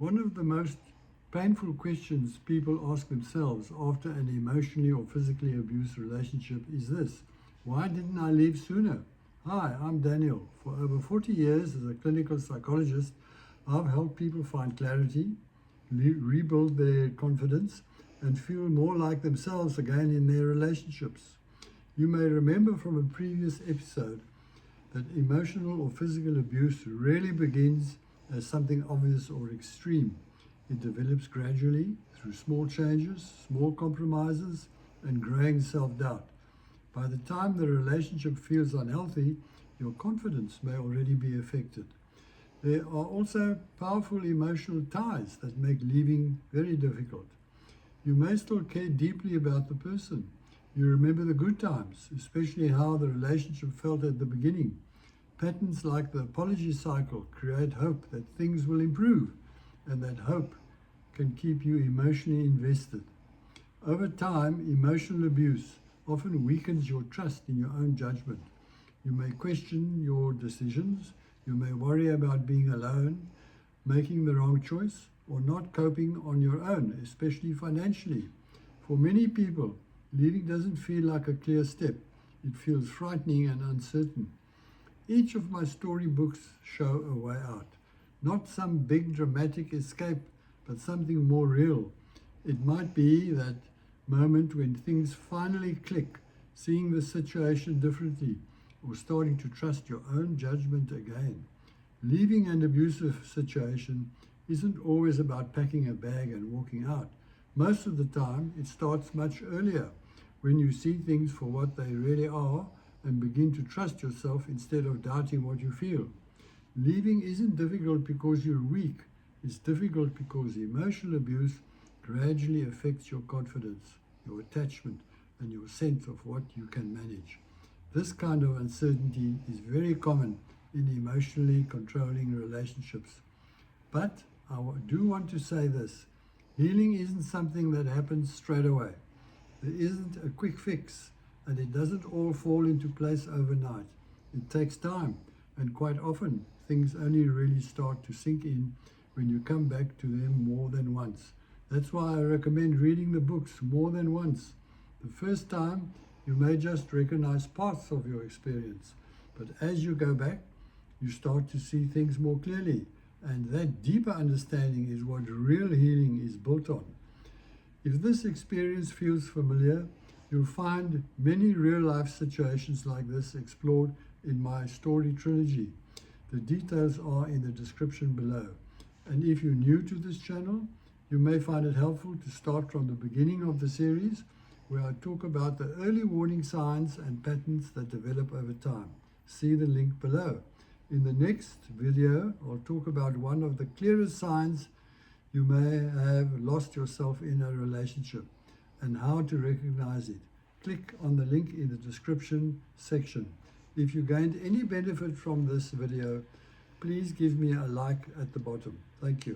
One of the most painful questions people ask themselves after an emotionally or physically abused relationship is this: why didn't I leave sooner? Hi, I'm Daniel. For over 40 years as a clinical psychologist, I've helped people find clarity, rebuild their confidence, and feel more like themselves again in their relationships. You may remember from a previous episode that emotional or physical abuse rarely begins as something obvious or extreme. It develops gradually through small changes, small compromises, and growing self-doubt. By the time the relationship feels unhealthy, your confidence may already be affected. There are also powerful emotional ties that make leaving very difficult. You may still care deeply about the person. You remember the good times, especially how the relationship felt at the beginning. Patterns like the apology cycle create hope that things will improve, and that hope can keep you emotionally invested. Over time, emotional abuse often weakens your trust in your own judgment. You may question your decisions. You may worry about being alone, making the wrong choice, or not coping on your own, especially financially. For many people, leaving doesn't feel like a clear step. It feels frightening and uncertain. Each of my storybooks show a way out. Not some big dramatic escape, but something more real. It might be that moment when things finally click, seeing the situation differently, or starting to trust your own judgment again. Leaving an abusive situation isn't always about packing a bag and walking out. Most of the time, it starts much earlier, when you see things for what they really are and begin to trust yourself instead of doubting what you feel. Leaving isn't difficult because you're weak. It's difficult because emotional abuse gradually affects your confidence, your attachment, and your sense of what you can manage. This kind of uncertainty is very common in emotionally controlling relationships. But I do want to say this: healing isn't something that happens straight away. There isn't a quick fix, and it doesn't all fall into place overnight. It takes time, and quite often things only really start to sink in when you come back to them more than once. That's why I recommend reading the books more than once. The first time, you may just recognize parts of your experience, but as you go back, you start to see things more clearly, and that deeper understanding is what real healing is built on. If this experience feels familiar, you'll find many real-life situations like this explored in my story trilogy. The details are in the description below. And if you're new to this channel, you may find it helpful to start from the beginning of the series, where I talk about the early warning signs and patterns that develop over time. See the link below. In the next video, I'll talk about one of the clearest signs you may have lost yourself in a relationship and how to recognize it. Click on the link in the description section. If you gained any benefit from this video, please give me a like at the bottom. Thank you.